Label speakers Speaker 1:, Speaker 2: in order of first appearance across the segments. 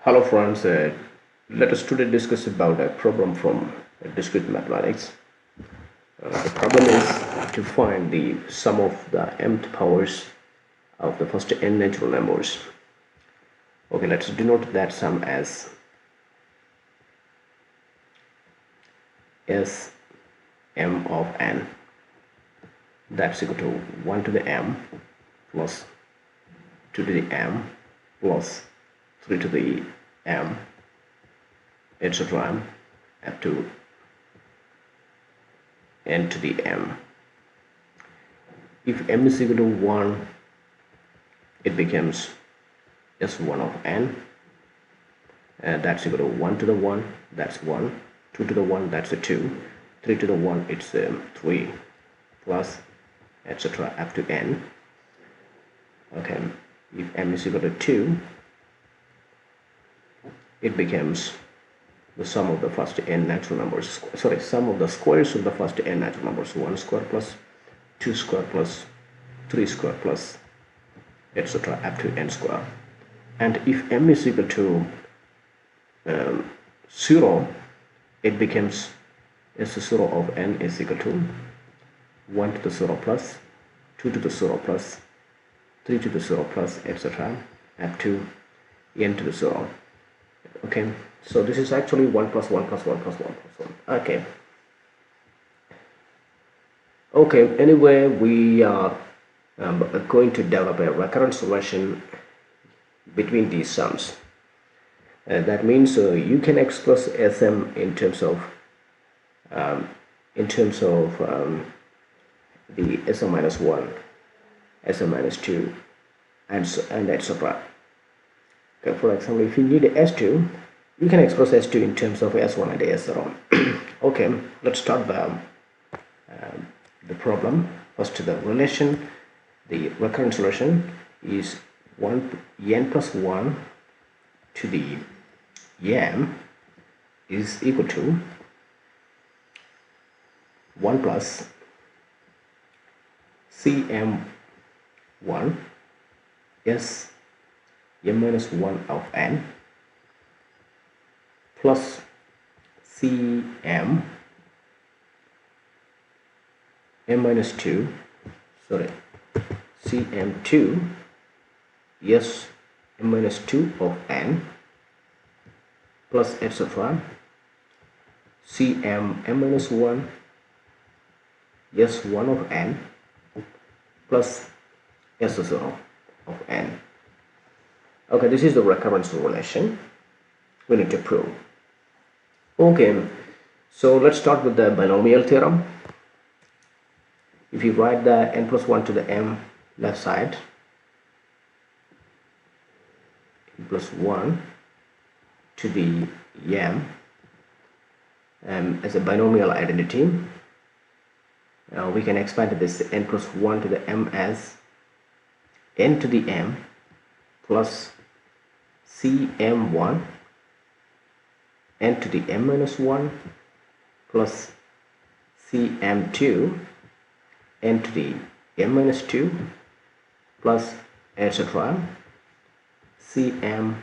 Speaker 1: Hello friends, let us today discuss about a problem from discrete mathematics. The problem is to find the sum of the mth powers of the first n natural numbers. Okay, let's denote that sum as Sm of n. That's equal to 1 to the m plus 2 to the m plus 3 to the m, etc. up to n to the m. If m is equal to 1, it becomes S1 of n, and that's equal to 1 to the 1, that's 1, 2 to the 1, that's a 2, 3 to the 1, it's 3, plus etc. up to n. Okay, if m is equal to 2, it becomes the sum of the first n natural numbers, sum of the squares of the first n natural numbers, 1 square plus 2 square plus 3 square plus etc. up to n square. And if m is equal to 0, it becomes S0 of n is equal to 1 to the 0 plus 2 to the 0 plus 3 to the 0 plus etc. up to n to the 0. Okay, so this is actually 1 plus 1 plus 1 plus 1 plus 1. Okay, anyway, we are going to develop a recurrent solution between these sums. That means you can express Sm in terms of the Sm minus 1, Sm minus 2, and etc. Okay, for example, if you need S2, you can express S2 in terms of S1 and S0. Okay, let's start the problem. First, the relation, the recurrent solution is n plus 1 to the m is equal to 1 plus Cm1 S m minus 1 of n plus Cm m minus 2, Cm2 yes m minus 2 of n plus etc. Cm m minus 1 yes 1 of n plus S0 of n. Okay, this is the recurrence relation we need to prove. Okay, so let's start with the binomial theorem. If you write the n plus 1 to the m left side, n plus 1 to the m as a binomial identity, we can expand this n plus 1 to the m as n to the m plus Cm1 n to the m minus 1 plus Cm2 n to the m minus 2 plus etc. Cm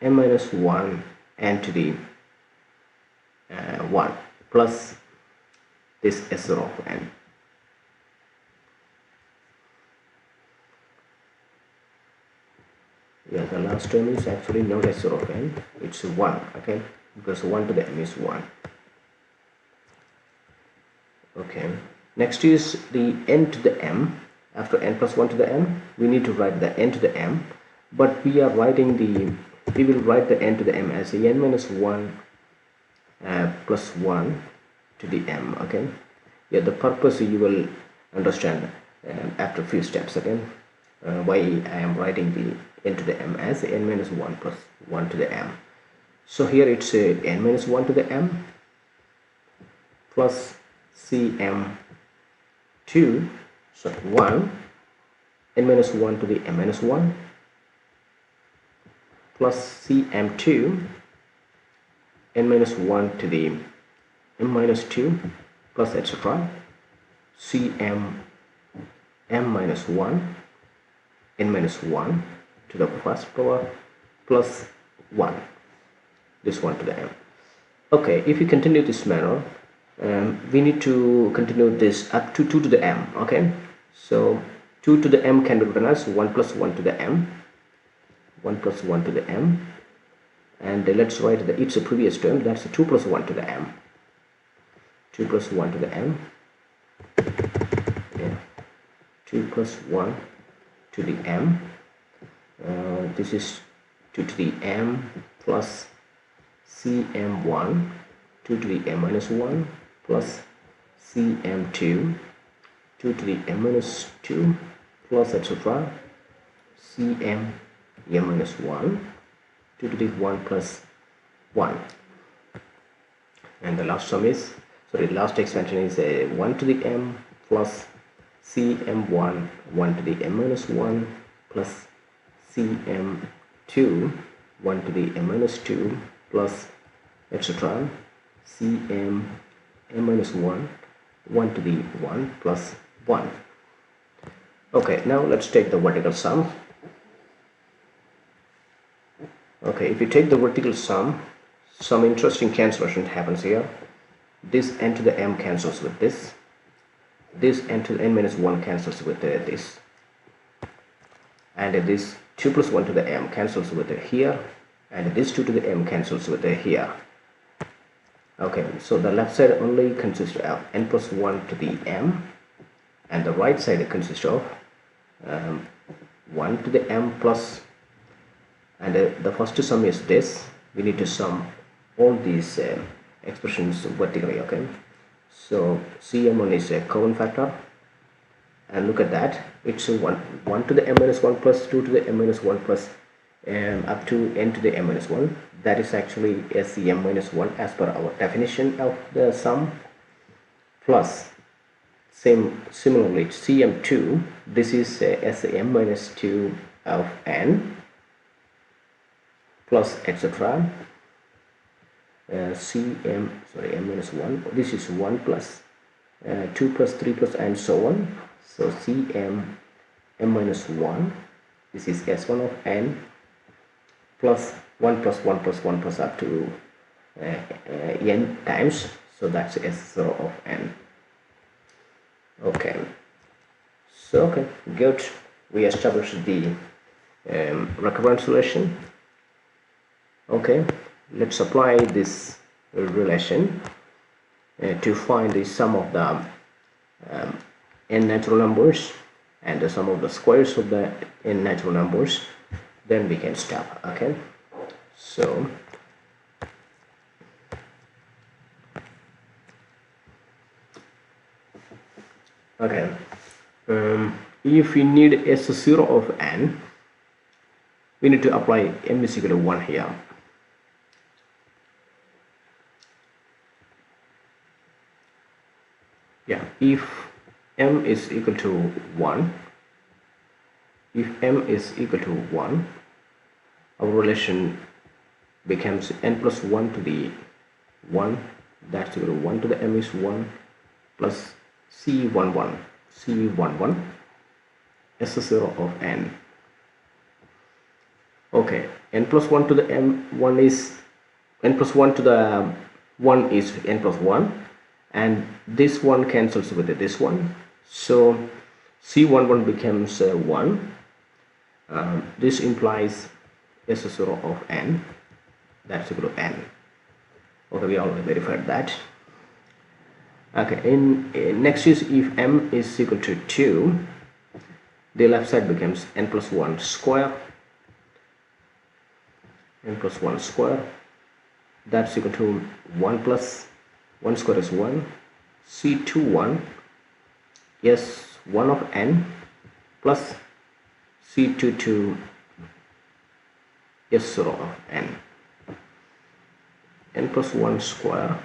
Speaker 1: m minus 1 n to the 1 plus this S0 of n. Yeah, the last term is actually not S0 of n, it's 1, okay, because 1 to the m is 1. Okay, next is the n to the m. After n plus 1 to the m, we need to write the n to the m, but we will write the n to the m as n minus 1 plus 1 to the m. Okay, yeah, the purpose you will understand after a few steps again, why I am writing the n to the m as n minus 1 plus 1 to the m. So here it's n minus 1 to the m plus Cm2 1 n minus 1 to the m minus 1 plus Cm2 n minus 1 to the m minus 2 plus etc. Cm m minus 1 n minus 1 to the first power plus 1. this 1 to the m. Okay, if you continue this manner, we need to continue this up to 2 to the m. Okay, so 2 to the m can be written as 1 plus 1 to the m, 1 plus 1 to the m, and let's write the its previous term, that's 2 plus 1 to the m, 2 plus 1 to the m, yeah, 2 plus 1 to the m, this is 2 to the m plus cm1, 2 to the m minus 1 plus cm2, 2 to the m minus 2 plus etc. cm m minus 1, 2 to the 1 plus 1, and the last sum is, sorry, last expansion is 1 to the m plus cm1, 1 to the m minus 1 plus cm2, 1 to the m minus 2 plus etc. cm m minus 1, 1 to the 1 plus 1. Okay, now let's take the vertical sum. Okay, if you take the vertical sum, some interesting cancellation happens here. This n to the m cancels with this n to the n minus 1 cancels with this, and this 2 plus 1 to the m cancels with here, and this 2 to the m cancels with here. Okay, so the left side only consists of n plus 1 to the m, and the right side consists of 1 to the m plus, and the first sum is this. We need to sum all these expressions vertically. Okay, so cm1 is a common factor, and look at that, it's 1 to the m minus 1 plus 2 to the m minus 1 plus up to n to the m minus 1. That is actually a cm minus 1 as per our definition of the sum, plus similarly cm2, this is m minus 2 of n plus etc. m minus 1, this is 1 plus 2 plus 3 plus and so on. So cm m minus 1, this is s1 of n plus 1 plus 1 plus 1 plus up to n times, so that's s0 of n. Okay, so okay, good, we established the recurrent solution. Okay, let's apply this relation to find the sum of the n natural numbers and the sum of the squares of the n natural numbers, then we can stop. Okay, so okay, if we need s0 of n, we need to apply m is equal to 1 here. Yeah, if m is equal to 1, our relation becomes n plus 1 to the 1, that's equal to 1 to the m is 1 plus c11 s0 of n. Okay, n plus 1 to the m1 is n plus 1 to the 1 is n plus 1, and this one cancels with this one, so c11 becomes 1. This implies s0 of n, that's equal to n. Okay, we already verified that. Okay, in next is if m is equal to 2, the left side becomes n plus 1 square, that's equal to 1 plus 1 square is 1, c21 is 1 of n plus c22 is 0 of n. N plus 1 square,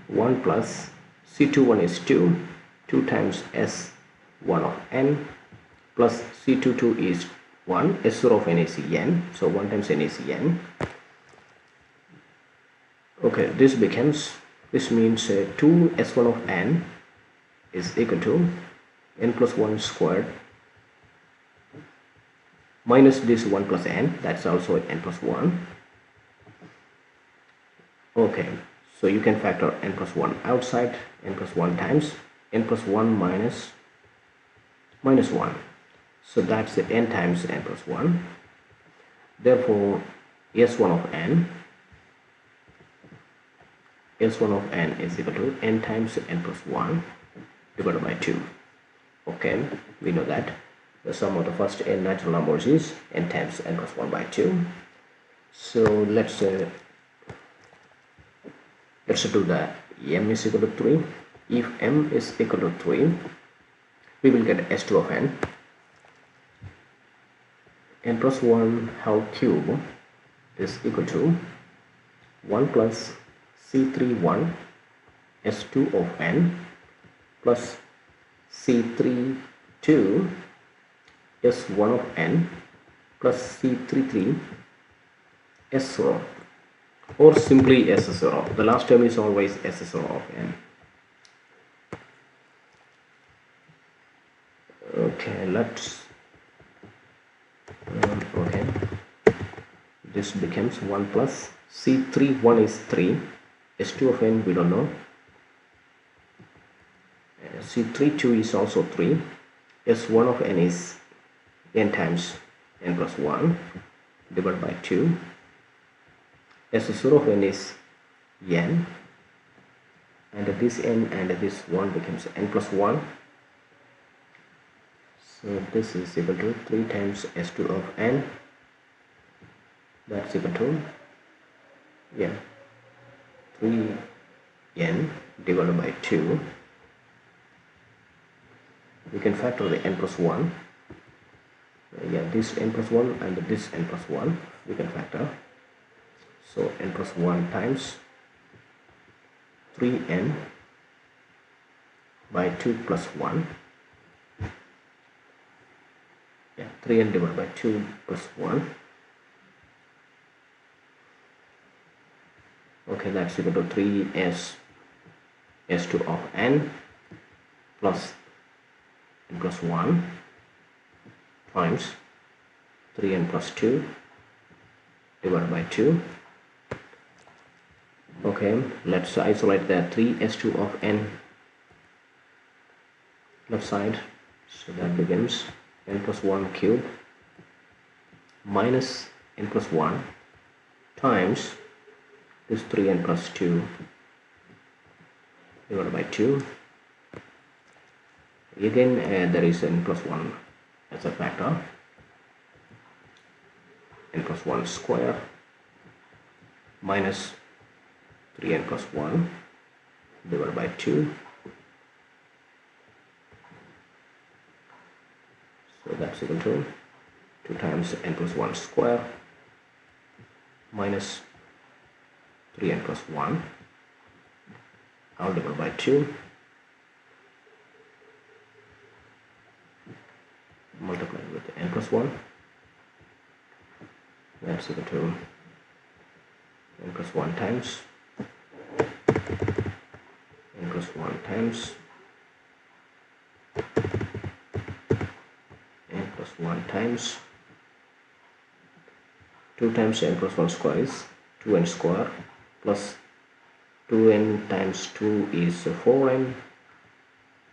Speaker 1: 1 plus c21 is 2, 2 times s1 of n plus c22 is 1, s0 of n is n, so 1 times n is n. Okay, this means 2 s1 of n is equal to n plus 1 squared minus this 1 plus n, that's also n plus 1, Okay, so you can factor n plus 1 outside, n plus 1 times n plus 1 minus 1. So that's the n times n plus 1. Therefore, S1 of n is equal to n times n plus 1 divided by 2. Okay, we know that the sum of the first n natural numbers is n times n plus 1 by 2. So let's do the m is equal to 3. If m is equal to 3, we will get S2 of n plus 1 whole cube is equal to 1 plus C31 S2 of n plus C32 S1 of n plus C33 S0, or simply S0. The last term is always S0 of n. Okay, let's okay, this becomes 1 plus C31 is 3, S2 of n we don't know, C32 is also 3, S1 of n is n times n plus 1 divided by 2, S0 of n is n, and this n and this 1 becomes n plus 1. So this is equal to 3 times S2 of n, that's equal to 3n divided by 2. We can factor the n plus 1. This n plus 1 and this n plus 1 we can factor. So n plus 1 times 3n by 2 plus 1. 3n divided by 2 plus 1. Okay, that's equal to 3s2 of n plus n plus 1 times 3n plus 2 divided by 2. Okay, let's isolate the 3s2 of n left side. So that becomes n plus 1 cube minus n plus 1 times this 3n plus 2 divided by 2. Again there is n plus 1 as a factor, n plus 1 square minus 3n plus 1 divided by 2. So that's equal to 2 times n plus 1 square minus 3n plus 1 all divided by 2 multiplied with n plus 1. That's equal to n plus 1 times n plus 1 times n plus 1 times 2 times n plus 1 square is 2n square plus 2n times 2 is 4n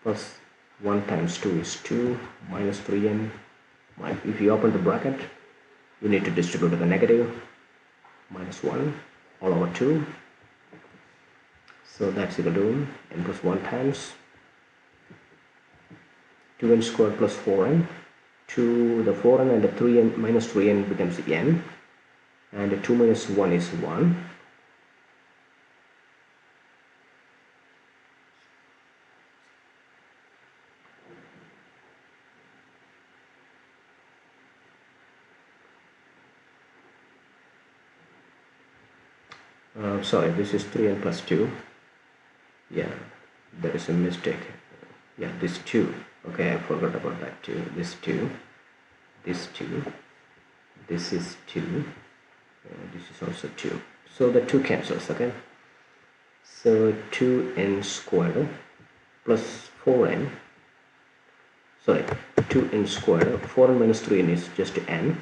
Speaker 1: plus 1 times 2 is 2 minus 3n. If you open the bracket, you need to distribute the negative, minus 1 all over 2. So that's equal to n plus 1 times 2n squared plus 4n. 2, the 4n and the 3n minus 3n becomes n, and the 2 minus 1 is 1. Sorry, this is 3n plus 2. Yeah, there is a mistake. Yeah, this 2. Okay, I forgot about that 2. This 2, this 2, this is 2, this is also 2. So the 2 cancels, okay? So 2n squared plus 4n, sorry, 2n squared, 4n minus 3n is just n,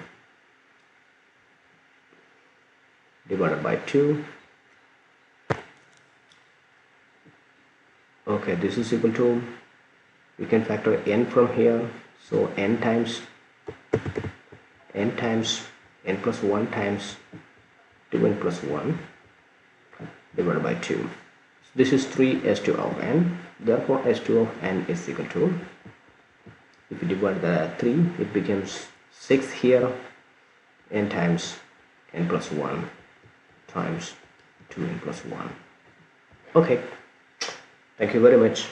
Speaker 1: divided by 2 Okay, this is equal to, we can factor n from here, so n times n plus 1 times 2n plus 1 divided by 2. This is 3 s2 of n, therefore s2 of n is equal to, if you divide the 3, it becomes 6 here, n times n plus 1 times 2n plus 1. Okay, thank you very much.